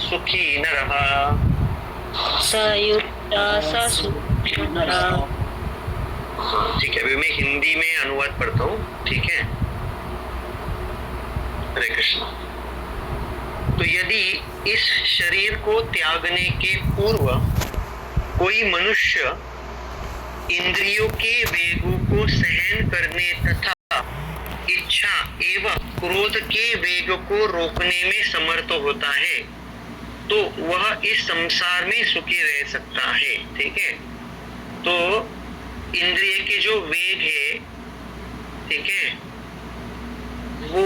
सुखी नरः। स युक्ता स सुखी नरः। हाँ ठीक है, अभी मैं हिंदी में अनुवाद पढ़ता हूँ, ठीक है। हरे कृष्ण। तो यदि इस शरीर को त्यागने के पूर्व कोई मनुष्य इंद्रियों के वेगों को सहन करने तथा इच्छा एवं क्रोध के वेग को रोकने में समर्थ होता है तो वह इस संसार में सुखी रह सकता है, ठीक है। तो इंद्रिय के जो वेग है, ठीक है, वो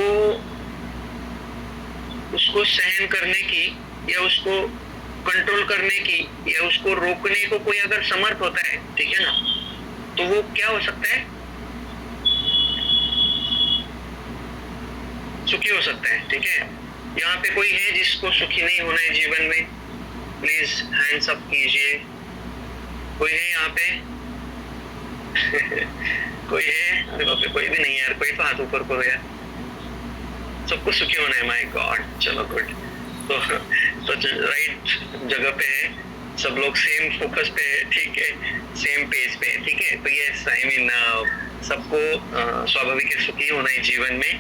उसको सहन करने की या उसको कंट्रोल करने की या उसको रोकने को कोई अगर समर्थ होता है, ठीक है ना, तो वो क्या हो सकता है, सुखी हो सकता है, ठीक है। यहाँ पे कोई है जिसको सुखी नहीं होना है जीवन में? प्लीज हैंड्स अप कीजिए। कोई है यहाँ पे? कोई है? अरे बाप रे, कोई भी नहीं यार, कोई तो हाथ ऊपर करो यार। सबको सुखी होना है, माय गॉड। चलो गुड। तो राइट जगह पे है, सब लोग सेम फोकस पे है, ठीक है, सेम पेज पे है, ठीक है। तो ये आई मीन सबको स्वाभाविक सुखी होना है जीवन में।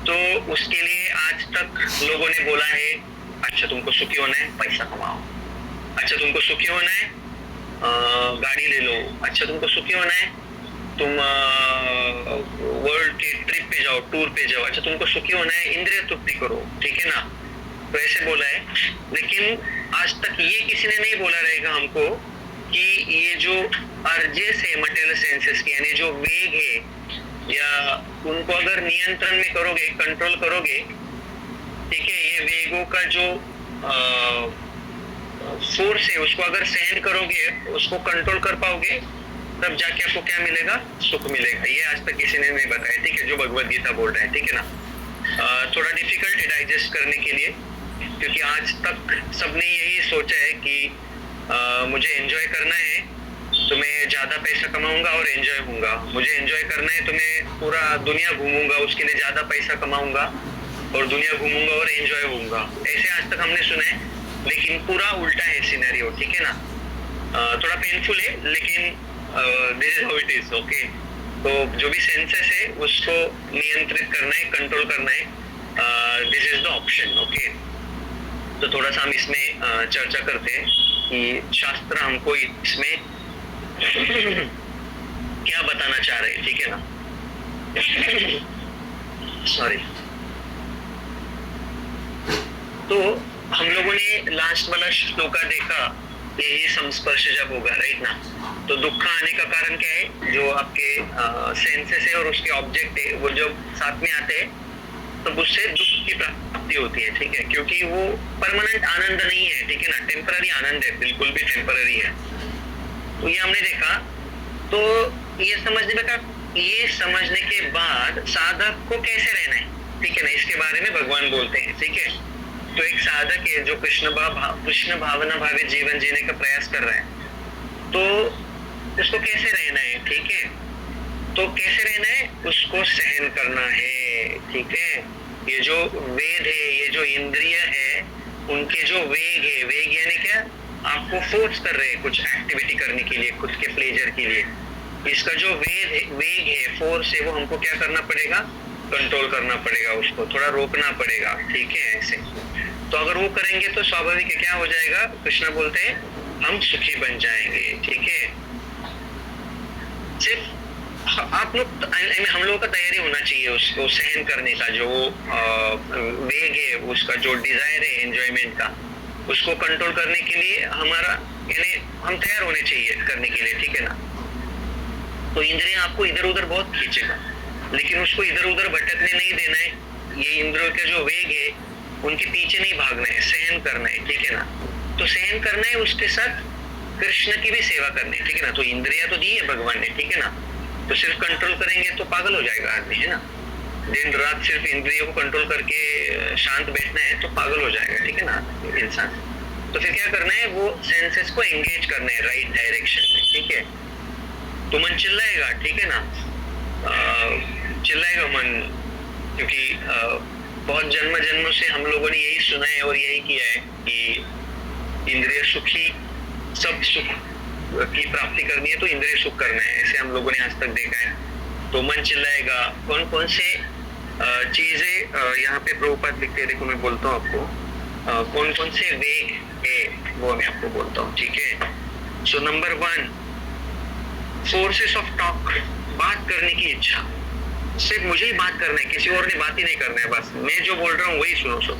तो उसके लिए आज तक लोगों ने बोला है, अच्छा तुमको सुखी होना है पैसा कमाओ, अच्छा तुमको सुखी होना है गाड़ी ले लो, अच्छा तुमको सुखी होना है तुम वर्ल्ड के ट्रिप पे जाओ, टूर पे जाओ, अच्छा तुमको सुखी होना है इंद्रिय तृप्ति करो, ठीक है ना। तो ऐसे बोला है, लेकिन आज तक ये किसी ने नहीं बोला रहेगा हमको कि ये जो अर्जेस है मटेरियल सेंसेस की, यानी जो वेग है या उनको अगर नियंत्रण में करोगे, कंट्रोल करोगे, ठीक है, ये वेगों का जो फोर्स है उसको अगर सहन करोगे, उसको कंट्रोल कर पाओगे, तब जाके आपको क्या मिलेगा, सुख मिलेगा। ये आज तक किसी ने नहीं बताया, ठीक है, जो भगवत गीता बोल रहा है, ठीक है ना। थोड़ा डिफिकल्ट है डाइजेस्ट करने के लिए, क्योंकि आज तक सबने यही सोचा है कि मुझे एंजॉय करना है तो मैं ज्यादा पैसा कमाऊंगा और एंजॉय होऊंगा, मुझे एंजॉय करना है तो मैं पूरा दुनिया घूमूंगा, उसके लिए ज्यादा पैसा कमाऊंगा और दुनिया घूमूंगा और एंजॉय होऊंगा। ऐसे आज तक हमने सुना है, लेकिन पूरा उल्टा है सिनेरियो, ठीक है ना। थोड़ा पेनफुल है, लेकिन this is how it is, okay. तो जो भी सेंसेस है उसको नियंत्रित करना है, कंट्रोल करना है, this is the option, okay. तो थोड़ा सा हम इसमें चर्चा करते हैं कि शास्त्र हमको इसमें क्या बताना चाह रहे हैं, ठीक है ना। सॉरी। तो हम लोगों ने लास्ट वाला श्लोका देखा, यही संस्पर्श जब होगा, राइट ना। तो दुख आने का कारण क्या है, जो आपके सेंसेस है और उसके ऑब्जेक्ट है वो जब साथ में आते हैं तो उससे दुख की प्राप्ति होती है, ठीक है, क्योंकि वो परमानेंट आनंद नहीं है, ठीक है ना, टेम्पररी आनंद है, बिल्कुल भी टेम्पररी है। तो ये हमने देखा। तो ये समझने के बाद साधक को कैसे रहना है, ठीक है ना, इसके बारे में भगवान बोलते हैं, ठीक है। तो एक साधक है जो कृष्ण भावना भावित जीवन जीने का प्रयास कर रहा है, तो उसको कैसे रहना है, ठीक है। तो कैसे रहना है, उसको सहन करना है, ठीक है। ये जो वेद है, ये जो इंद्रिय है, उनके जो वेग है, वेग यानी क्या, आपको फोर्स कर रहे हैं कुछ एक्टिविटी करने के लिए, खुद के प्लेजर के लिए। इसका जो वेग है, फोर्स है, वो हमको क्या करना पड़ेगा, कंट्रोल करना पड़ेगा, उसको थोड़ा रोकना पड़ेगा, ठीक है। ऐसे तो अगर वो करेंगे तो स्वाभाविक है क्या हो जाएगा, कृष्ण बोलते हैं हम सुखी बन जाएंगे, ठीक है। सिर्फ आप लोग, हम लोगों का तैयारी होना चाहिए उसको सहन करने का, जो वेग है, उसका जो डिजायर है एंजॉयमेंट का, उसको कंट्रोल करने के लिए हमारा, यानी हम तैयार होने चाहिए करने के लिए, ठीक है ना। तो इंद्रियां आपको इधर उधर बहुत खींचेगा, लेकिन उसको इधर उधर भटकने नहीं देना है। ये इंद्रियों का जो वेग है उनके पीछे नहीं भागना है, सहन करना है, ठीक है ना। तो सहन करना है, उसके साथ कृष्ण की भी सेवा करनी है, ठीक है ना। तो इंद्रिया तो दी है भगवान ने, ठीक है ना। तो सिर्फ कंट्रोल करेंगे तो पागल हो जाएगा आदमी, है ना। दिन रात सिर्फ इंद्रियों को कंट्रोल करके शांत बैठना है तो पागल हो जाएगा, ठीक है ना इंसान। तो फिर क्या करना है, वो सेंसेस को एंगेज करना है राइट डायरेक्शन में, ठीक है। तो मन चिल्लाएगा, ठीक है ना, चिल्लाएगा मन, क्योंकि बहुत जन्म जन्मों से हम लोगों ने यही सुना है और यही किया है कि इंद्रिय सुखी, सब सुख की प्राप्ति करनी है तो इंद्रिय सुख करना है, ऐसे हम लोगों ने आज तक देखा है। तो मन चिल्लाएगा, कौन कौन से चीजें यहाँ पे प्रभुपाद लिखते हैं, देखो मैं बोलता हूँ आपको कौन कौन से वेग है वो मैं आपको बोलता हूँ, ठीक है। So number 1, forces of talk, बात करने की इच्छा, सिर्फ मुझे ही बात करना है, किसी और ने बात ही नहीं करना है, बस मैं जो बोल रहा हूँ वही सुनो सब,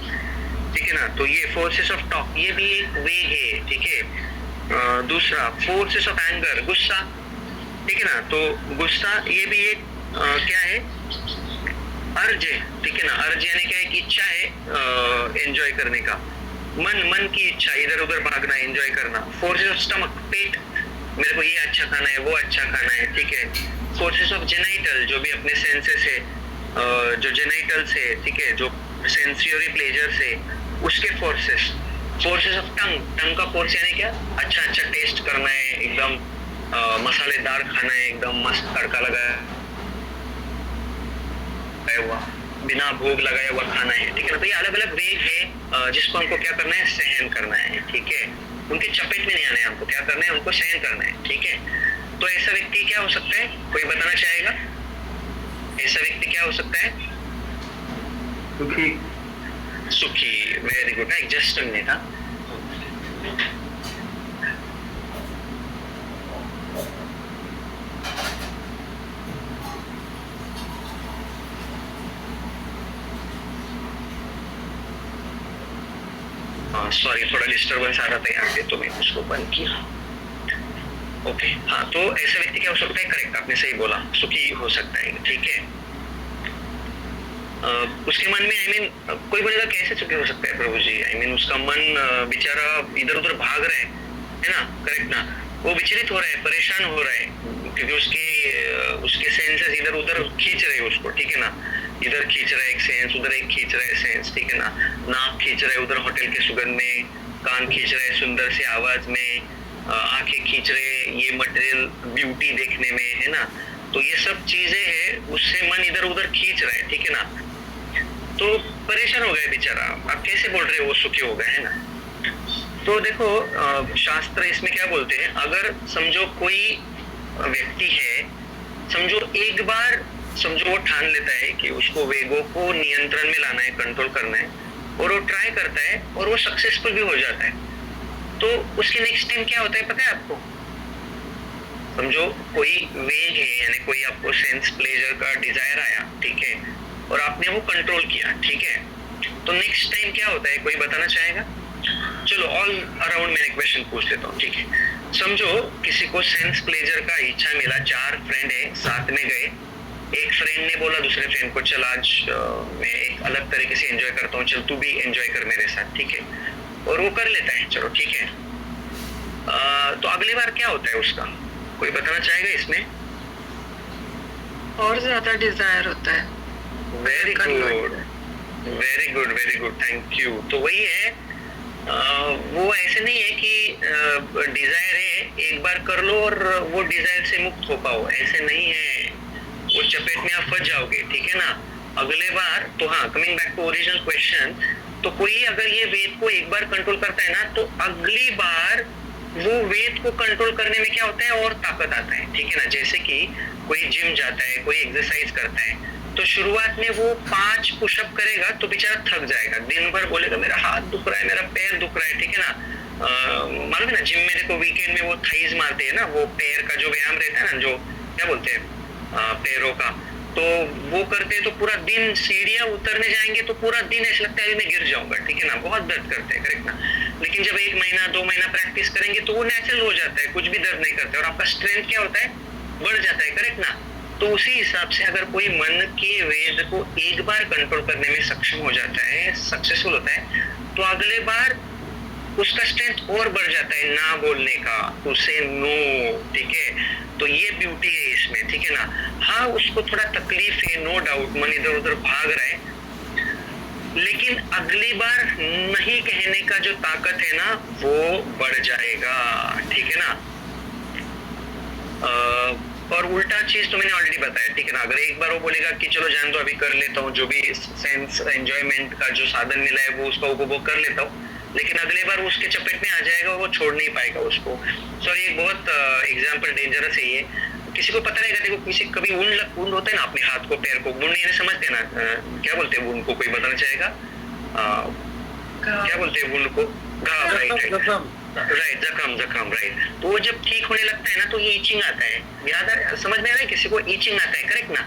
ठीक है ना। तो ये फोर्सेस ऑफ टॉक, ये भी एक वेग है, ठीक है। दूसरा फोर्सेस ऑफ एंगर, गुस्सा, ठीक है ना। तो गुस्सा ये भी एक क्या है, अर्ज है, ठीक है ना। अर्ज यानी क्या है कि इच्छा है एंजॉय करने का, मन की इच्छा, इधर उधर भागना, एंजॉय करना। फोर्सेस ऑफ स्टमक, पेट, मेरे को ये अच्छा खाना है, वो अच्छा खाना है, ठीक है। फोर्सेस ऑफ जेनाइटल, जो भी अपने सेंसेस है, जो जेनाइटल्स है, ठीक है, जो सेंसरी प्लेजर है, उसके फोर्सेस। फोर्सेस ऑफ टंग, टंग का फोर्स यानी क्या, अच्छा अच्छा टेस्ट करना है, एकदम मसालेदार खाना है, एकदम मस्त तड़का लगाया हुआ, बिना भोग लगाया हुआ खाना है, ठीक है ना। तो ये अलग अलग वेग है जिसको हमको क्या करना है, सहन करना है, ठीक है। उनके चपेट में नहीं आना है, हमको क्या करना है, उनको सहन करना है, ठीक है। तो ऐसा व्यक्ति क्या हो सकता है, कोई बताना चाहेगा, ऐसा व्यक्ति क्या हो सकता है? सुखी। सुखी, वेरी गुड, एक जस्ट नहीं था। सॉरी, थोड़ा डिस्टर्बेंस आ रहा था यहाँ पे तो मैं उसको बंद किया। ओके, हाँ, तो ऐसा व्यक्ति क्या हो सकता है, करेक्ट, आपने सही बोला, सुखी हो सकता है, ठीक है। उसके मन में कोई बोलेगा कैसे सुखी हो सकता है प्रभु जी, उसका मन बेचारा इधर उधर भाग रहा है ना, करेक्ट ना, वो विचलित हो रहा है, परेशान हो रहा है, क्योंकि उसके सेंसेस इधर उधर खींच रहे हैं उसको, ठीक है ना। इधर खींच रहा है एक सेंस, उधर एक खींच रहा है सेंस, ठीक है ना। नाक खींच रहा है उधर होटल के सुगंध में, कान खींच रहा है सुंदर सी आवाज में, आंखें खींच रहे ये मटेरियल ब्यूटी देखने में, है ना। तो ये सब चीजें है, उससे मन इधर उधर खींच रहा है, ठीक है ना। तो परेशान हो गया बेचारा, आप कैसे बोल रहे हो वो सुखी हो गया, है ना। तो देखो शास्त्र इसमें क्या बोलते हैं, अगर समझो कोई व्यक्ति है, समझो एक बार समझो वो ठान लेता है कि उसको वेगों को नियंत्रण में लाना है, कंट्रोल करना है, और वो ट्राई करता है और वो सक्सेसफुल भी हो जाता है, तो उसके नेक्स्ट टाइम क्या होता है पता है आपको? समझो कोई वेग है, यानी कोई आपको सेंस प्लेजर का डिजायर आया, ठीक है, और आपने वो कंट्रोल किया, ठीक है, तो नेक्स्ट टाइम क्या होता है, कोई बताना चाहेगा? चलो ऑल अराउंड मैंने क्वेश्चन पूछ लेता हूँ, ठीक है। समझो किसी को सेंस प्लेजर का इच्छा मिला, 4 फ्रेंड है, साथ में गए, एक फ्रेंड ने बोला दूसरे फ्रेंड को, चल आज मैं एक अलग तरीके से एंजॉय करता हूँ, चल तू भी एंजॉय कर मेरे साथ, ठीक है, और वो कर लेता है, चलो ठीक है। तो अगली बार क्या होता है उसका, कोई बताना चाहेगा इसमें? और ज्यादा डिजायर होता है। Very good, very good, very good, thank you. तो वही है, वो ऐसे नहीं है कि डिजायर है एक बार कर लो और वो डिजायर से मुक्त हो पाओ, ऐसे नहीं है, वो चपेट में आप फंस जाओगे, ठीक है ना। अगले बार तो हाँ, coming back to original question, तो कोई अगर ये वेद को एक बार कंट्रोल करता है ना, तो अगली बार वो वेद को कंट्रोल करने में क्या होता है, और ताकत आता है, ठीक है ना। जैसे कि कोई जिम जाता है, कोई एक्सरसाइज करता है, तो शुरुआत में वो 5 पुशअप करेगा तो बेचारा थक जाएगा, दिन भर बोलेगा मेरा हाथ दुख रहा है, मेरा पैर दुख रहा है, ठीक है ना। मालूम है ना, जिम में देखो वीकेंड में वो थाइज मारते हैं ना, वो पैर का जो व्यायाम रहता है ना, जो क्या बोलते हैं पैरों का, तो वो करते हैं, तो पूरा दिन सीढ़ियां उतरने जाएंगे तो पूरा दिन ऐसा लगता है मैं गिर जाऊंगा, ठीक है ना, बहुत दर्द करते हैं, करेक्ट ना। लेकिन जब 1 महीना 2 महीना प्रैक्टिस करेंगे तो वो नेचुरल हो जाता है, कुछ भी दर्द नहीं करते, और आपका स्ट्रेंथ क्या होता है, बढ़ जाता है, करेक्ट ना। तो उसी हिसाब से अगर कोई मन के वेद को एक बार कंट्रोल करने में सक्षम हो जाता है, सक्सेसफुल होता है, तो अगले बार उसका स्ट्रेंथ और बढ़ जाता है ना बोलने का, उसे नो, ठीक है। तो ये ब्यूटी है इसमें, ठीक है ना। हाँ, उसको थोड़ा तकलीफ है, नो डाउट, मन इधर उधर भाग रहा है, लेकिन अगली बार नहीं कहने का जो ताकत है ना, वो बढ़ जाएगा, ठीक है ना। और उल्टा चीज तो मैंने ऑलरेडी बताया, ठीक है ना। अगर एक बार वो बोलेगा कि चलो जान दो अभी कर लेता हूँ, जो भी सेंस एंजॉयमेंट का जो साधन मिला है वो उसका उपभोग कर लेता हूँ, लेकिन अगले बार उसके चपेट में आ जाएगा, वो छोड़ नहीं पाएगा उसको। सॉरी, एक बहुत एग्जाम्पल डेंजरस है ये। किसी को पता रहेगा, देखो किसी कभी वुंड होता है ना अपने हाथ को पैर को, वुंड ये समझते ना, क्या बोलते हैं वुंड को, कोई बताना चाहेगा? क्या बोलते हैं वुंड को? घाव, राइट, जख्म, राइट। तो वो जब ठीक होने लगता है ना तो ये ईचिंग आता है, समझ में आ रहा है किसी को? ईचिंग आता है, करेक्ट ना?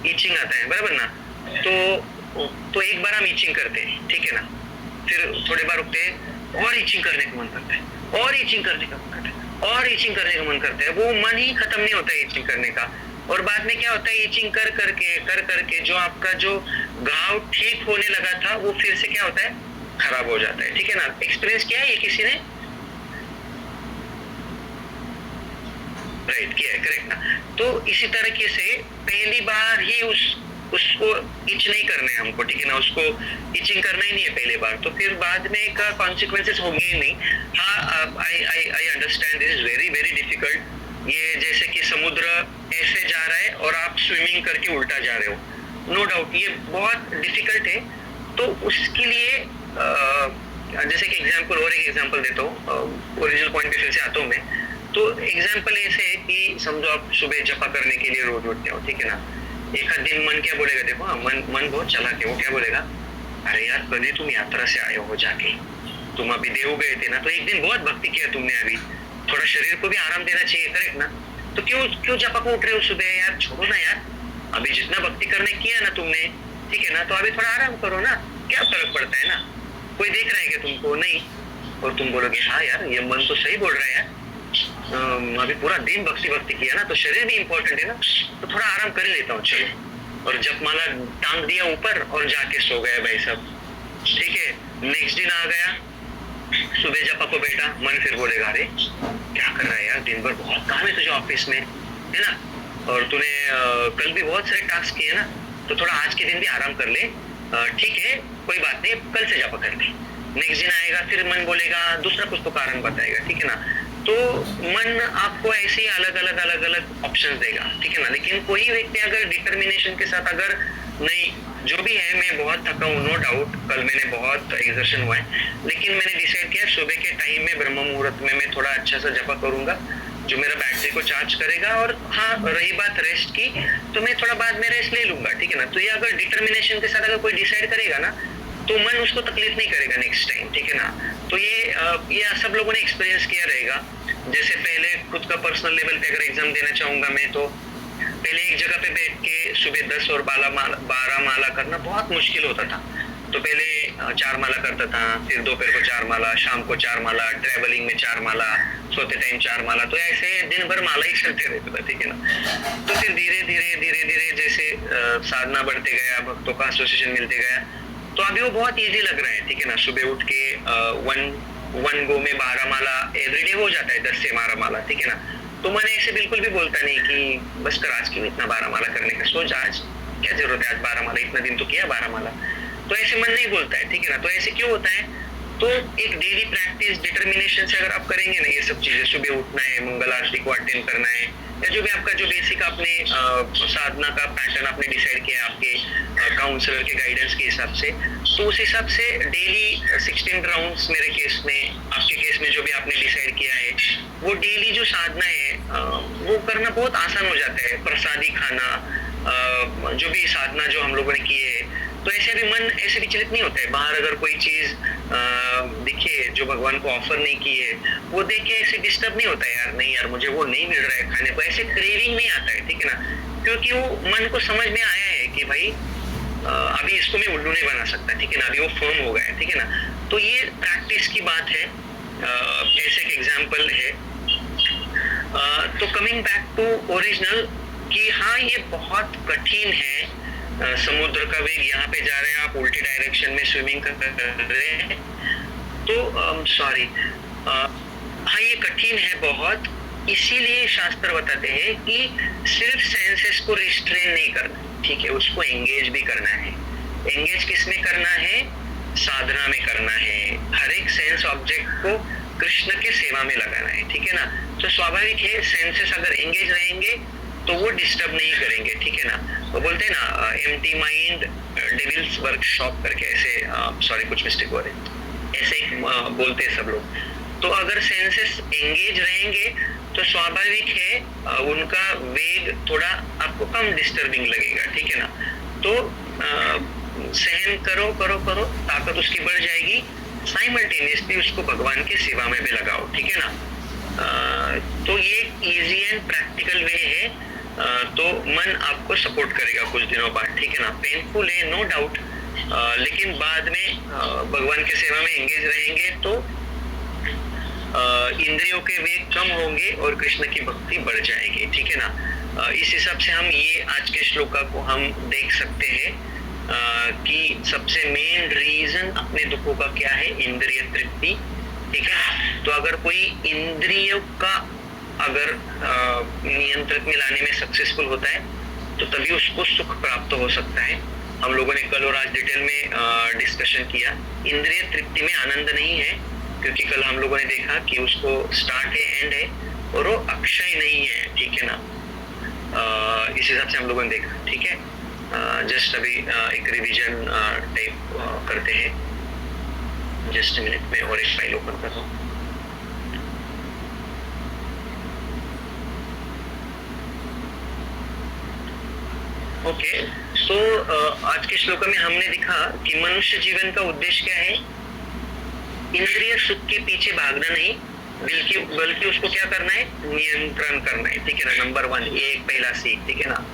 ईचिंग आता है, बराबर ना? तो एक बार हम ईचिंग करते हैं, ठीक है ना, फिर थोड़े बार रुकते हैं और ईचिंग करने का मन करता है, और ईचिंग करने का मन करता है, और ईचिंग करने का मन करता है। वो मन ही खत्म नहीं होता है ईचिंग करने का। और बाद में क्या होता है, ईचिंग कर करके जो आपका जो घाव ठीक होने लगा था वो फिर से क्या होता है, खराब हो जाता है, ठीक है ना। एक्सपीरियंस किया है ये किसी ने? राइट, किया है, करेक्ट ना। तो इसी तरीके से पहली बार ही उसको इच नहीं करना है हमको, ठीक है ना, उसको इचिंग करना ही नहीं है पहले बार, तो फिर बाद में का कॉन्सिक्वेंसेस होंगे ही नहीं। हाँ, I understand, this is very very difficult. ये जैसे कि समुद्र ऐसे जा रहा है और आप स्विमिंग करके उल्टा जा रहे हो, नो डाउट ये बहुत डिफिकल्ट है। तो उसके लिए जैसे कि एग्जाम्पल, और एक एग्जाम्पल देता हूँ, ओरिजिनल पॉइंट पे फिर से आता हूँ मैं। तो एग्जाम्पल ऐसे है कि समझो आप सुबह जपा करने के लिए रोज उठते हो, ठीक है ना। एक आध दिन मन क्या बोलेगा, देखो मन बहुत चालाक है, वो क्या बोलेगा, अरे यार कभी तुम यात्रा से आए हो जाके, तुम अभी देव गए थे ना, तो एक दिन बहुत भक्ति किया तुमने, अभी थोड़ा शरीर को भी आराम देना चाहिए, करेक्ट ना। तो क्यों जपा को उठ रहे हो सुबह? यार छोड़ो ना यार, अभी जितना भक्ति करने किया ना तुमने, ठीक है ना, तो अभी थोड़ा आराम करो ना, क्या फर्क पड़ता है ना, कोई देख रहा है क्या तुमको? नहीं। और तुम बोलोगे हाँ यार ये मन तो सही बोल रहा है यार, अभी पूरा दिन भक्ति किया ना, तो शरीर भी इम्पोर्टेंट है ना, तो थोड़ा आराम कर लेता हूँ, चलो। और जपमाला टांग दिया ऊपर और जाके सो गए भाई सब, ठीक है। नेक्स्ट दिन आ गया, सुबह जपा को बैठा, मन फिर बोलेगा अरे क्या कर रहा है यार, दिन भर बहुत काम है तुझे ऑफिस में, है ना, और तूने कल भी बहुत सारे टास्क किए ना, तो थोड़ा आज के दिन भी आराम कर ले, ठीक है कोई बात नहीं, कल से जपा कर ले। नेक्स्ट दिन आएगा, फिर मन बोलेगा दूसरा कुछ तो कारण बताएगा, ठीक है ना। तो मन आपको ऐसे ही अलग अलग ऑप्शंस देगा, ठीक है ना। लेकिन कोई व्यक्ति अगर डिटर्मिनेशन के साथ, अगर नहीं जो भी है, मैं बहुत थका हूँ, नो डाउट, कल मैंने बहुत एक्सर्शन हुआ है, लेकिन मैंने डिसाइड किया सुबह के टाइम में ब्रह्म मुहूर्त में मैं थोड़ा अच्छा सा जपा करूंगा, जो मेरा बैटरी को चार्ज करेगा। और हाँ, रही बात रेस्ट की, तो मैं थोड़ा बाद में रेस्ट ले लूंगा, ठीक है ना। तो ये अगर डिटर्मिनेशन के साथ अगर कोई डिसाइड करेगा ना, तो मन उसको तकलीफ नहीं करेगा नेक्स्ट टाइम, ठीक है ना। तो ये सब लोगों ने एक्सपीरियंस किया रहेगा। जैसे पहले खुद का पर्सनल लेवल पे अगर एग्जाम देना चाहूंगा मैं, तो पहले एक जगह पे बैठ के सुबह 10 और 12 माला करना बहुत मुश्किल होता था। तो पहले 4 माला करता था, फिर दोपहर को 4 माला, शाम को 4 माला, ट्रेवलिंग में 4 माला, सोते टाइम 4 माला, तो ऐसे दिन भर माला ही चलते रहता था, ठीक है ना। तो फिर धीरे धीरे जैसे साधना बढ़ते गया, भक्तों का एसोसिएशन मिलते गया, तो अभी वो बहुत इजी लग रहा है, ठीक है ना। सुबह उठ के वन गो में 12 माला एवरीडे हो जाता है, 10 से 12 माला, ठीक है ना। तो मैंने ऐसे बिल्कुल भी बोलता नहीं कि बस कर आज क्यों इतना 12 माला करने का, सोच आज क्या जरूरत है, आज 12 माला, इतना दिन तो किया 12 माला, तो ऐसे मन नहीं बोलता है, ठीक है ना। तो ऐसे क्यों होता है? तो एक डेली प्रैक्टिस डिटर्मिनेशन से अगर आप करेंगे ना ये सब चीजें, सुबह उठना है, मंगल आरती को अटेंड करना है, या जो भी आपका जो बेसिक आपने साधना का पैटर्न आपने डिसाइड किया आपके काउंसलर के गाइडेंस के हिसाब से, तो उस हिसाब से डेली 16 राउंड्स मेरे केस में, आपके केस में जो भी आपने डिसाइड किया है, वो डेली जो साधना है वो करना बहुत आसान हो जाता है। प्रसादी खाना, जो भी साधना जो हम लोगों ने की है, तो ऐसे भी मन ऐसे विचलित नहीं होता है। बाहर अगर कोई चीज दिखे जो भगवान को ऑफर नहीं की है, वो देख के ऐसे डिस्टर्ब नहीं होता है, यार नहीं यार मुझे वो नहीं मिल रहा है खाने को, ऐसे क्रेविंग नहीं आता है, ठीक है ना। क्योंकि वो मन को समझ में आया है कि भाई अभी इसको मैं उल्लू नहीं बना सकता, ठीक है ना, अभी वो फर्म हो गया है, ठीक है ना। तो ये प्रैक्टिस की बात है, ऐसे एक एग्जाम्पल है। तो कमिंग बैक टू ओरिजिनल, कि हाँ ये बहुत कठिन है, समुद्र का वेग यहाँ पे जा रहे हैं, आप उल्टी डायरेक्शन में स्विमिंग कर रहे हैं, तो सॉरी, हाँ ये कठिन है बहुत। इसीलिए शास्त्र बताते हैं कि सिर्फ सेंसेस को रिस्ट्रेन नहीं करना, ठीक है, उसको एंगेज भी करना है। एंगेज किसमें करना है? साधना में करना है। हर एक सेंस ऑब्जेक्ट को कृष्ण के सेवा में लगाना है, ठीक है ना। तो स्वाभाविक है सेंसेस अगर एंगेज रहेंगे तो वो डिस्टर्ब नहीं करेंगे, ठीक है ना। वो बोलते हैं ना एम्प्टी माइंड डेविल्स वर्कशॉप करके, ऐसे सॉरी कुछ मिस्टेक हो रही, ऐसे बोलते हैं सब लोग। तो अगर सेंसेस एंगेज रहेंगे तो स्वाभाविक है उनका वेग थोड़ा आपको कम डिस्टर्बिंग लगेगा, ठीक है ना। तो सहन करो करो करो, ताकत उसकी बढ़ जाएगी, साइमल्टेनियसली उसको भगवान की सेवा में भी लगाओ, ठीक है ना। तो ये इजी एंड प्रैक्टिकल वे है। तो मन आपको सपोर्ट करेगा कुछ दिनों बाद, ठीक है ना। पेनफुल है नो डाउट, लेकिन बाद में भगवान की सेवा में एंगेज रहेंगे तो इंद्रियों के वेग कम होंगे और कृष्ण की भक्ति बढ़ जाएगी, ठीक है ना। इस हिसाब से हम ये आज के श्लोका को हम देख सकते हैं कि सबसे मेन रीजन अपने दुखों का क्या है, इंद्रिय तृप्ति, ठीक है। तो अगर कोई इंद्रियों का अगर नियंत्रण में लाने में सक्सेसफुल होता है तो तभी उसको सुख प्राप्त हो सकता है। हम लोगों ने कल और आज डिटेल में डिस्कशन किया, इंद्रिय तृप्ति में आनंद नहीं है, क्योंकि कल हम लोगों ने देखा कि उसको स्टार्ट है एंड है और वो अक्षय नहीं है, ठीक है ना। इस हिसाब से हम लोगों ने देखा, ठीक है। जस्ट अभी एक रिवीजन टाइप करते हैं, जस्ट मिनट में और एक फाइल ओपन कर रहा हूँ। ओके, तो आज के श्लोक में हमने देखा कि मनुष्य जीवन का उद्देश्य क्या है, इंद्रिय सुख के पीछे भागना नहीं, बल्कि उसको क्या करना है, नियंत्रण करना है, ठीक है ना। नंबर 1 ये एक पहला सीख, ठीक है ना।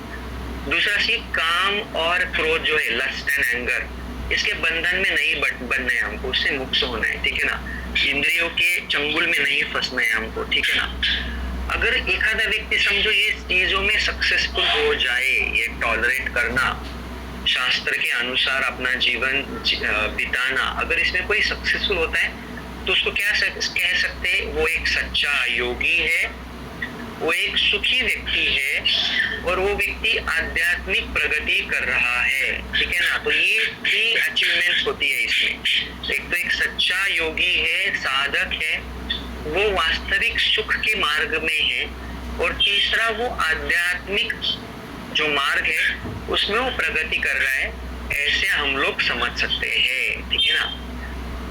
दूसरा सीख, काम और क्रोध जो है, लस्ट एंड एंगर, इसके बंधन में नहीं बनना है हमको, उससे मुक्त होना है, ठीक है ना। इंद्रियों के चंगुल में नहीं फंसना है हमको, ठीक है ना। अगर एखादा व्यक्ति समझो ये चीजों में सक्सेसफुल हो जाए, ये टॉलरेट करना, शास्त्र के अनुसार अपना जीवन बिताना, अगर इसमें कोई सक्सेसफुल होता है तो उसको क्या कह सकते हैं, वो एक सच्चा योगी है, वो एक सुखी व्यक्ति है और वो व्यक्ति आध्यात्मिक प्रगति कर रहा है, ठीक है ना। तो ये 3 अचीवमेंट्स होती है इसमें। एक तो एक सच्चा योगी है, साधक है, वो वास्तविक सुख के मार्ग में है, और तीसरा वो आध्यात्मिक जो मार्ग है उसमें वो प्रगति कर रहा है, ऐसे हम लोग समझ सकते हैं, ठीक है ना।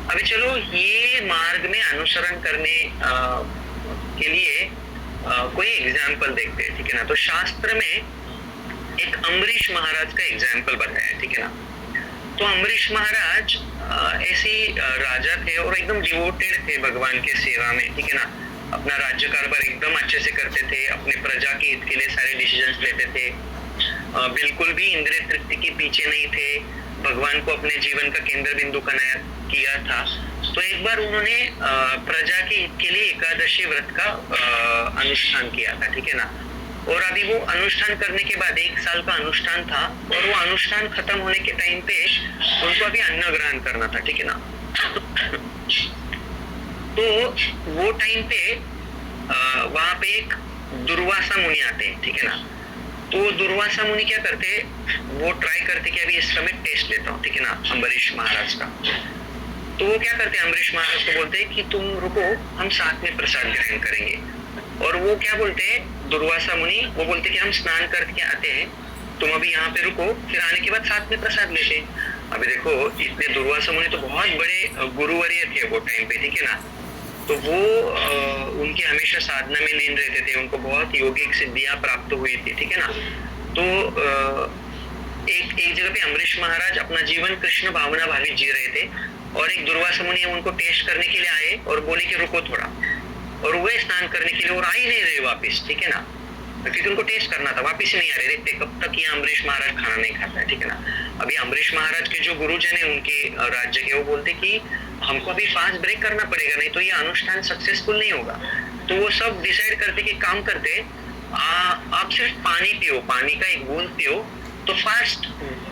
अभी चलो ये मार्ग में अनुसरण करने के लिए कोई एग्जाम्पल देखते हैं, ठीक है ना। तो शास्त्र में एक अम्बरीश महाराज का एग्जाम्पल बताया है, ठीक है ना। तो अम्बरीश महाराज ऐसे राजा थे और एकदम डिवोटेड थे भगवान के सेवा में, ठीक है ना। अपना राज्य कारभार एकदम अच्छे से करते थे, अपने प्रजा के हित के लिए सारे डिसीजंस लेते थे, बिल्कुल भी इंद्रिय तृप्ति के पीछे नहीं थे, भगवान को अपने जीवन का केंद्र बिंदु किया था। तो एक बार उन्होंने प्रजा के हित के लिए एकादशी व्रत का अनुष्ठान किया था, ठीक है ना। और अभी वो अनुष्ठान करने के बाद 1 साल का अनुष्ठान था और वो अनुष्ठान खत्म होने के टाइम पे उनको अभी अन्न ग्रहण करना था, ठीक है ना। तो वो टाइम पे वहां पे एक दुर्वासा मुनि आते हैं, ठीक है ना। तो दुर्वासा मुनि क्या करते, वो ट्राई करते कि अभी इसका मैं टेस्ट लेता हूँ, ठीक है ना, अम्बरीश महाराज का। तो वो क्या करते, अम्बरीश महाराज को बोलते हैं कि तुम रुको, हम साथ में प्रसाद ग्रहण करेंगे। और वो क्या बोलते हैं, दुर्वासा मुनि वो बोलते कि हम स्नान करके आते हैं, तुम अभी यहाँ पे रुको, फिर आने के बाद साथ में प्रसाद लेते हैं। अभी देखो इतने दुर्वासा मुनि तो बहुत बड़े गुरुवर्य थे वो टाइम पे, ठीक है ना। तो वो उनकी हमेशा साधना में लीन रहते थे, उनको बहुत योगिक सिद्धियां प्राप्त हुई थी, ठीक है ना। तो एक जगह पे अम्बरीश महाराज अपना जीवन कृष्ण भावना भावित जी रहे थे और एक दुर्वासा मुनि उनको टेस्ट करने के लिए आए और बोले कि रुको थोड़ा, और वे स्नान करने के लिए और आ ही नहीं रहे वापिस, ठीक है ना, क्योंकि उनको टेस्ट करना था, वापिस ही नहीं आ रहे, देखते कब तक ये अम्बरीश महाराज खाना नहीं खाता है, ठीक है ना। अभी अम्बरीश महाराज के जो गुरुजन है उनके राज्य के, वो बोलते कि हमको अभी फास्ट ब्रेक करना पड़ेगा, नहीं तो ये अनुष्ठान सक्सेसफुल नहीं होगा। तो वो सब डिसाइड करते कि काम करते, आप सिर्फ पानी पियो, पानी का एक बूंद पियो, तो फास्ट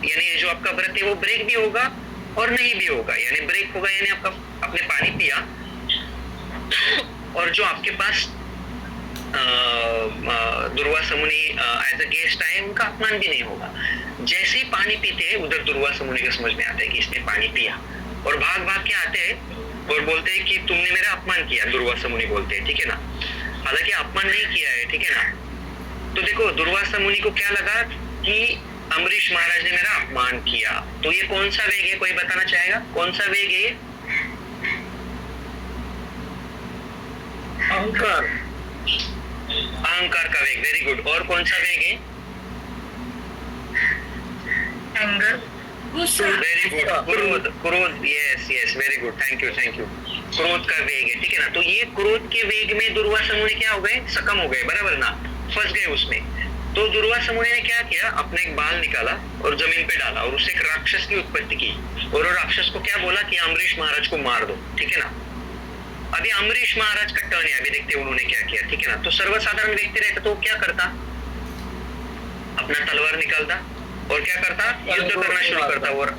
यानी जो आपका व्रत है वो ब्रेक भी होगा और नहीं भी होगा, यानी ब्रेक होगा यानी आपका आपने पानी पिया और जो आपके पास दुर्वासा मुनि एज अ गेस्ट आए उनका अपमान भी नहीं होगा। जैसे ही पानी पीते हैं उधर दुर्वासा मुनि को समझ में आता है कि इसने पानी पिया और भाग भाग के आते हैं और बोलते हैं कि तुमने मेरा अपमान किया, दुर्वासा मुनि बोलते हैं, ठीक है ना। हालांकि अपमान नहीं किया है, ठीक है ना, तो देखो दुर्वासा मुनि को क्या लगा कि अम्बरीश महाराज ने मेरा अपमान किया। तो ये कौन सा वेग है, कोई बताना चाहेगा कौन सा वेग है? अहंकार। अहंकार का वेग, वेरी गुड। और कौन सा वेग है? एंगर, वेरी गुड, क्रोध। क्रोध, yes yes, very good, thank you thank you. क्रोध का वेग है, ठीक है ना। तो ये क्रोध के वेग में दुर्वासा मुनि क्या हो गए, सकम हो गए, बराबर ना, फंस गए उसमें। तो दुर्वासा मुनि ने क्या किया, अपने एक बाल निकाला और जमीन पे डाला और उससे एक राक्षस की उत्पत्ति की और वो राक्षस को क्या बोला कि अम्बरीश महाराज को मार दो, ठीक है ना। अभी अम्बरीश महाराज का टर्न है, अभी देखते हैं उन्होंने क्या किया, ठीक है ना। तो सर्वसाधारण व्यक्ति रहता तो क्या करता, अपना तलवार निकालता और क्या करता, युद्ध करना शुरू करता। और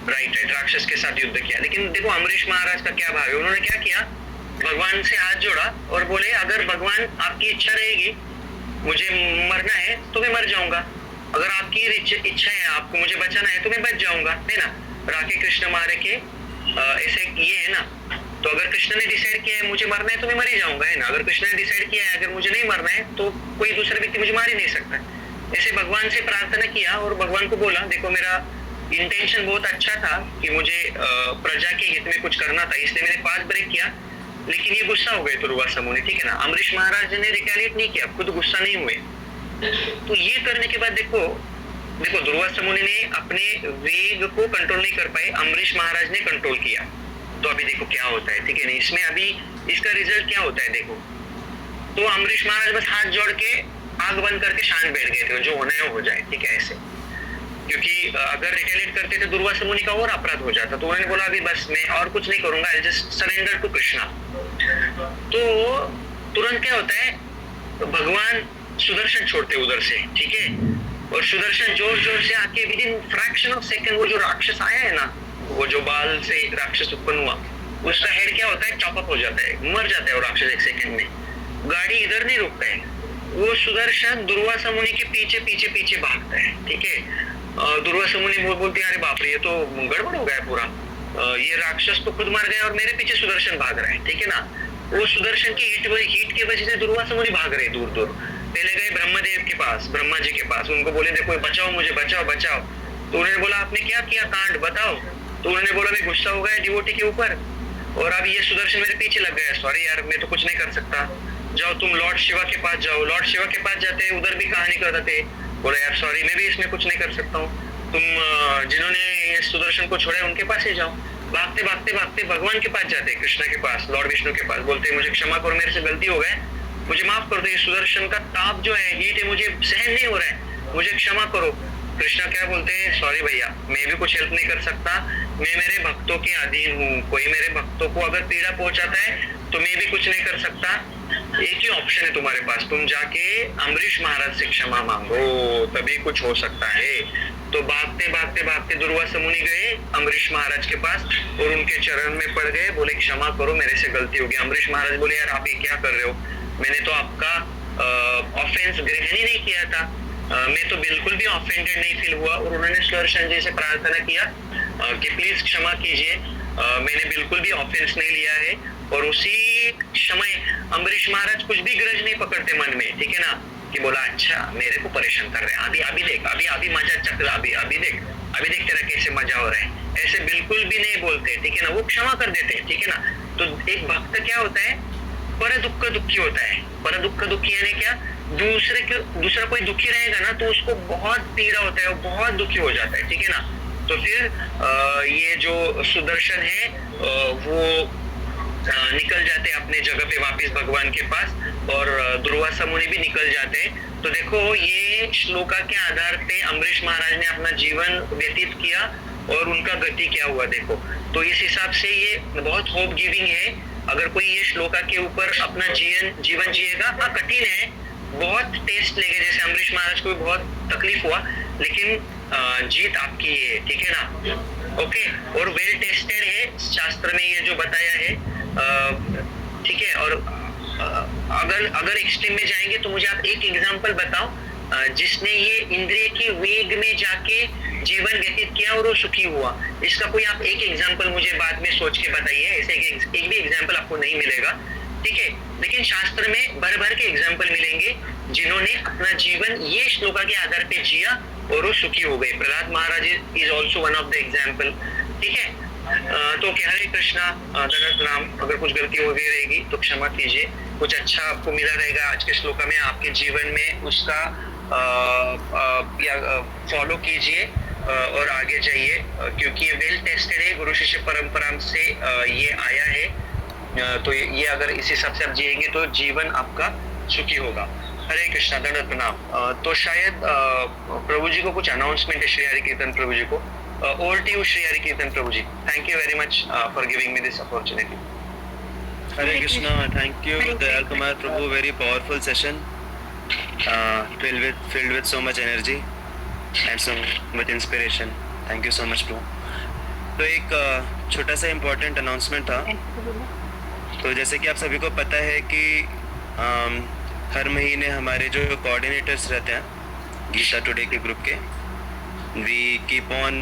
राइट, राक्षस के साथ युद्ध किया। लेकिन देखो अम्बरीश महाराज का क्या भाव है, उन्होंने क्या किया, भगवान से हाथ जोड़ा और बोले अगर भगवान आपकी इच्छा रहेगी मुझे मरना है तो मैं मर जाऊंगा, अगर आपकी इच्छा है आपको मुझे बचाना है तो मैं बच जाऊंगा, है ना। राखे कृष्ण मारे के ऐसे ये है ना। तो अगर कृष्ण ने डिसाइड किया है मुझे मरना है तो मैं मर ही जाऊंगा, है ना। अगर कृष्ण ने डिसाइड किया है अगर मुझे नहीं मरना है तो कोई दूसरा व्यक्ति मुझे मार ही नहीं सकता। ऐसे भगवान से प्रार्थना किया और भगवान को बोला देखो मेरा इंटेंशन बहुत अच्छा था कि मुझे प्रजा के हित में कुछ करना था, इसलिए मैंने पास ब्रेक किया, लेकिन ये गुस्सा हो गए दुर्वासा मुनि, ठीक है ना। अम्बरीश महाराज ने रिटेलिएट नहीं किया, खुद गुस्सा नहीं हुए। तो ये करने के बाद देखो दुर्वासा मुनि ने अपने वेग को कंट्रोल नहीं कर पाए, अम्बरीश महाराज ने कंट्रोल किया। तो अभी देखो क्या होता है, ठीक है ना। इसमें अभी इसका रिजल्ट क्या होता है देखो। तो अम्बरीश महाराज बस हाथ जोड़ के आग बंद करके शांत बैठ गए थे, जो होना है हो जाए, ठीक है ऐसे। क्योंकि अगर रिटेलिएट करते थे दुर्वासा मुनि का और अपराध हो जाता। तो उन्होंने बोला अभी बस मैं और कुछ नहीं करूंगा, I just surrender to Krishna. तो तुरंत क्या होता है, भगवान सुदर्शन छोड़ते उधर से, ठीक है। और सुदर्शन जोर जोर से आके with in fraction of second वो जो राक्षस आया है ना, वो जो बाल से राक्षस उत्पन्न हुआ, उसका हेड क्या होता है, चॉप अप हो जाता है, मर जाता है वो राक्षस एक सेकंड में। गाड़ी इधर नहीं रुकता है, वो सुदर्शन दुर्वासा मुनि के पीछे पीछे पीछे भागता है, ठीक है। दुर्वासा मुनि बोलते हैं अरे बाप रे ये तो गड़बड़ हो गया पूरा, ये राक्षस तो खुद मर गया और मेरे पीछे सुदर्शन भाग रहा है, ठीक है ना। वो सुदर्शन की हीट की वजह से दुर्वासा मुनि भाग रहे दूर दूर। पहले गए ब्रह्मदेव के पास, ब्रह्मा जी के पास, उनको बोले देखो बचाओ मुझे, बचाओ बचाओ। तो उन्होंने बोला आपने क्या किया कांड बताओ। तो उन्होंने बोला मैं गुस्सा हो गया डिवोटी के ऊपर और अब ये सुदर्शन मेरे पीछे लग गया, सॉरी यार मैं तो कुछ नहीं कर सकता, जाओ तुम लॉर्ड शिवा के पास जाओ। लॉर्ड शिवा के पास जाते उधर भी कहानी करते थे, बोले यार सॉरी मैं भी इसमें कुछ नहीं कर सकता हूँ, तुम जिन्होंने ये सुदर्शन को छोड़ा उनके पास ही जाओ। भागते भागते भागते भगवान के पास जाते, कृष्णा के पास, लॉर्ड विष्णु के पास, बोलते मुझे क्षमा करो मेरे से गलती हो गए, मुझे माफ कर दो, ये सुदर्शन का ताप जो है हीट है मुझे सहन नहीं हो रहा है, मुझे क्षमा करो। कृष्णा क्या बोलते हैं, सॉरी भैया मैं भी कुछ हेल्प नहीं कर सकता, मैं मेरे भक्तों के अधीन हूँ, कोई मेरे भक्तों को अगर पीड़ा पहुंचाता है तो मैं भी कुछ नहीं कर सकता, एक ही ऑप्शन है तुम्हारे पास, तुम जाके अम्बरीश महाराज से क्षमा मांगो तभी कुछ हो सकता है। तो भागते भागते भागते दुर्वासा मुनि गए अम्बरीश महाराज के पास और उनके चरण में पड़ गए, बोले क्षमा करो मेरे से गलती हो गई। अम्बरीश महाराज बोले यार आप ये क्या कर रहे हो, मैंने तो आपका ऑफेंस ग्रहण ही नहीं किया था, मैं तो बिल्कुल भी ऑफेंडेड नहीं फील हुआ। और उन्होंने सुदर्शन जी से प्रार्थना किया कि प्लीज क्षमा कीजिए, मैंने बिल्कुल भी ऑफेंस नहीं लिया है। और उसी समय अम्बरीश महाराज कुछ भी ग्रज नहीं पकड़ते मन में, ठीक है ना, कि बोला अच्छा मेरे को परेशान कर रहे हैं, अभी देख, अभी मजा चक, अभी देख तेरा कैसे मजा हो रहा है, ऐसे बिल्कुल भी नहीं बोलते, ठीक है ना, वो क्षमा कर देते, ठीक है ना। तो एक भक्त क्या होता है, पर दुख दुखी होता है। पर दुख दुखी यानी क्या, दूसरा कोई दुखी रहेगा ना तो उसको बहुत पीड़ा होता है, वो बहुत दुखी हो जाता है, ठीक है ना। तो फिर ये जो सुदर्शन है वो निकल जाते अपने जगह पे वापस भगवान के पास और दुर्वासा मुनि भी निकल जाते हैं। तो देखो ये श्लोका के आधार पे अम्बरीश महाराज ने अपना जीवन व्यतीत किया और उनका गति क्या हुआ देखो। तो इस हिसाब से ये बहुत होप गिविंग है, अगर कोई ये श्लोका के ऊपर अपना जीवन जिएगा। हाँ कठिन है, बहुत टेस्ट लेंगे, जैसे अम्बरीश महाराज को भी बहुत तकलीफ हुआ, लेकिन जीत आपकी है, ठीक है ना। ओके, और वेल टेस्टेड है, शास्त्र में ये जो बताया है, ठीक है। और अगर एक्सट्रीम में जाएंगे तो मुझे आप एक एग्जांपल बताओ जिसने ये इंद्रिय की वेग में जाके जीवन व्यतीत किया और वो सुखी हुआ। इसका कोई आप एक एग्जांपल मुझे बाद में सोच के बताइए, ऐसे एक भी एग्जांपल आपको नहीं मिलेगा, ठीक है। लेकिन शास्त्र में भर भर के एग्जाम्पल मिलेंगे जिन्होंने अपना जीवन ये श्लोका के आधार पे जिया और वो सुखी हो गए। Prahlad Maharaj is also one of the example, ठीक है। तो क्या, हरे कृष्णा, दंडवत प्रणाम। अगर कुछ गलती हो गई रहेगी तो क्षमा कीजिए। कुछ अच्छा आपको मिला रहेगा आज के श्लोका में, आपके जीवन में उसका फॉलो कीजिए और आगे जाइए, क्योंकि ये वेल टेस्टेड है, गुरु शिष्य परंपरा से ये आया है। तो ये अगर इसी हिसाब से आप जिएंगे तो जीवन आपका सुखी होगा। हरे कृष्णा, दंडवत प्रणाम। तो शायद प्रभु जी को कुछ अनाउंसमेंट है, श्री हरि कीर्तन प्रभु जी को। Over to you Shri Hari Kirtan Prabhu ji. Thank you very much for giving me this opportunity. Hare Krishna, thank you, Dayal Kumar Prabhu. Very powerful session, filled with so much energy and so much inspiration. Thank you so much, Prabhu. तो एक छोटा सा important announcement था। तो जैसे कि आप सभी को पता है कि हर महीने हमारे जो कोऑर्डिनेटर्स रहते हैं गीता टुडे के ग्रुप के, we keep on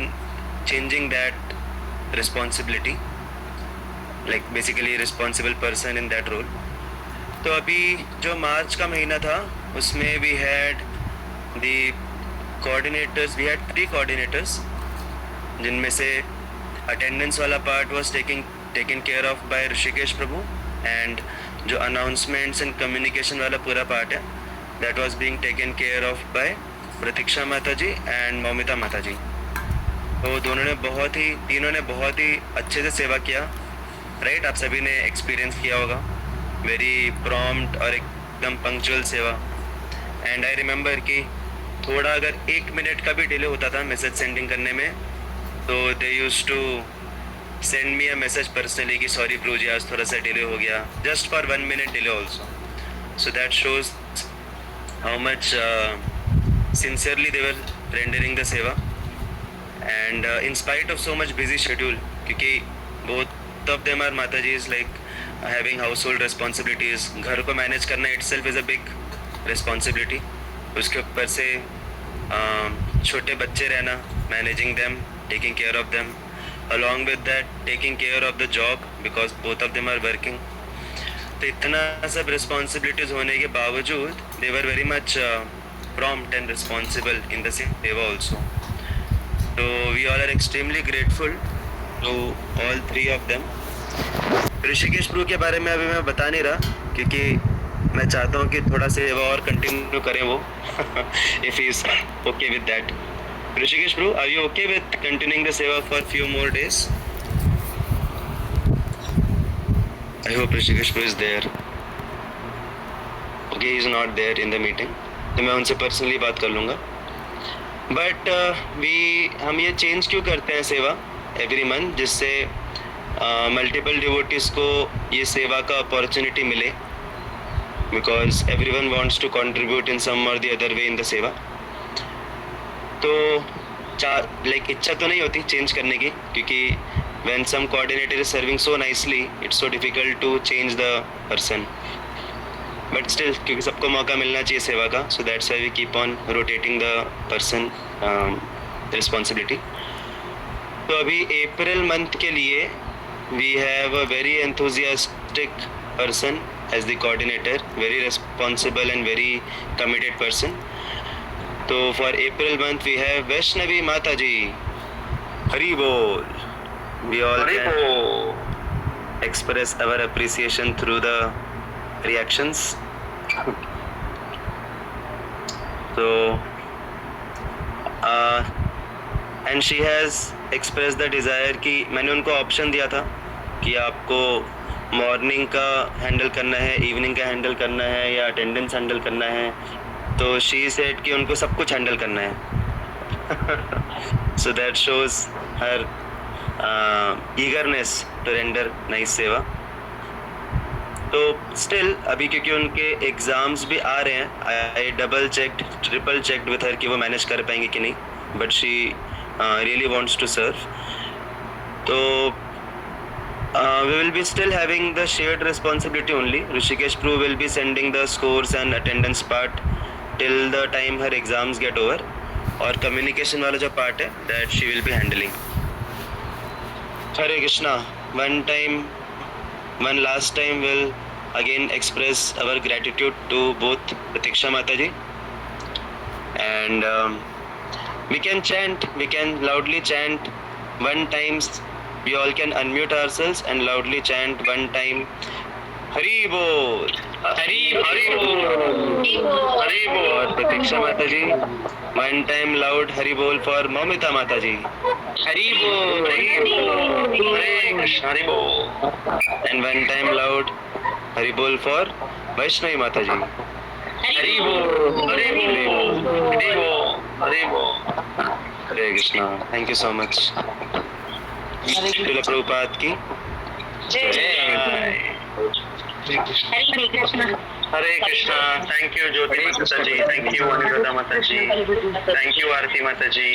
changing that responsibility, like basically responsible person in that role. तो अभी जो मार्च का महीना था उसमें we had the coordinators, we had 3 coordinators, जिनमें से अटेंडेंस वाला part was taken care of by Rishikesh Prabhu, and जो अनाउंसमेंट्स एंड कम्युनिकेशन वाला पूरा पार्ट है that was being taken care of by Pratiksha Mata ji and Moumita माता जी। तो तीनों ने बहुत ही अच्छे से सेवा किया, राइट। आप सभी ने एक्सपीरियंस किया होगा, वेरी प्रॉम्प्ट और एकदम पंक्चुअल सेवा। एंड आई रिमेंबर कि थोड़ा अगर 1 मिनट का भी डिले होता था मैसेज सेंडिंग करने में, तो they used to send me a message personally कि सॉरी प्रभु जी आज थोड़ा सा डिले हो गया, just for 1 minute delay also. So that shows how much sincerely they were rendering the seva, and in spite of so much busy schedule, क्योंकि both of them are Mataji's like having household responsibilities. घर को manage करना itself is a big responsibility. उसके ऊपर से छोटे बच्चे रहना, managing them, taking care of them, along with that taking care of the job because both of them are working. तो इतना सब responsibilities होने के बावजूद they were very much prompt and responsible in the seva also. So we all are extremely grateful to all 3 of them. Rishikesh प्रभु के बारे में अभी मैं बता नहीं रहा, क्योंकि मैं चाहता हूँ कि थोड़ा सेवा और कंटिन्यू करें वो if he is okay with that. Rishikesh Prabhu, are you okay with continuing the seva for few more days? I hope Rishikesh Prabhu is there. Okay, he is not there in the meeting. तो मैं उनसे personally बात कर लूँगा। But हम ये change क्यों करते हैं सेवा एवरी मंथ, जिससे मल्टीपल डिवोटीज़ को ये सेवा का अपॉर्चुनिटी मिले, because everyone wants to contribute in some or the other way in the seva. तो लाइक इच्छा तो नहीं होती चेंज करने की, क्योंकि when some coordinator is serving so nicely it's so difficult to change the person, but still क्योंकि सबको मौका मिलना चाहिए सेवा का, so that's why we keep on rotating the person responsibility. तो अभी अप्रैल मंथ के लिए we have a very enthusiastic person as the coordinator, very responsible and very committed person. तो for April month we have Vaishnavi Mata ji. Hari बोल। We all can express our appreciation through the reactions. So and she has expressed the desire कि मैंने उनको option दिया था कि आपको morning का हैंडल करना है, इवनिंग का हैंडल करना है या अटेंडेंस हैंडल करना है, तो शी सेड कि उनको सब कुछ हैंडल करना है। So that shows her eagerness to render nice seva. तो स्टिल अभी क्योंकि उनके एग्ज़ाम्स भी आ रहे हैं, I double checked triple checked with her कि वो मैनेज कर पाएंगे कि नहीं, but she really wants to serve. तो we will be still having the shared responsibility only. Rishikesh Prabhu will be sending the scores and attendance part till the time her exams get over, और communication वाला जो part है that she will be handling. Hare Krishna. One last time will again express our gratitude to both Pratiksha Mataji, and we can loudly chant one times. We all can unmute ourselves and loudly chant one time. Hari Bol. हरी बोल और प्रतीक्षा माता जी, one time loud Hari Bol for Momita Mata ji. हरी बोल हरे कृष्ण हरी बोल And one time loud Hari Bol for Vaishnavi Mata ji. हरी बोल हरी बोल हरी बोल हरी बोल Hare Krishna. Thank you so much. Srila Prabhupada की जय हरे कृष्ण हरे कृष्णा थैंक यू ज्योति माता जी थैंक यू अनुराधा माता ji thank you Arti Mata ji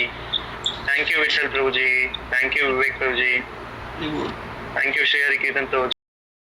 thank you Vitthal Prabhu ji thank you Vivek Prabhu ji thank you Shri Hari Kirtan Prabhu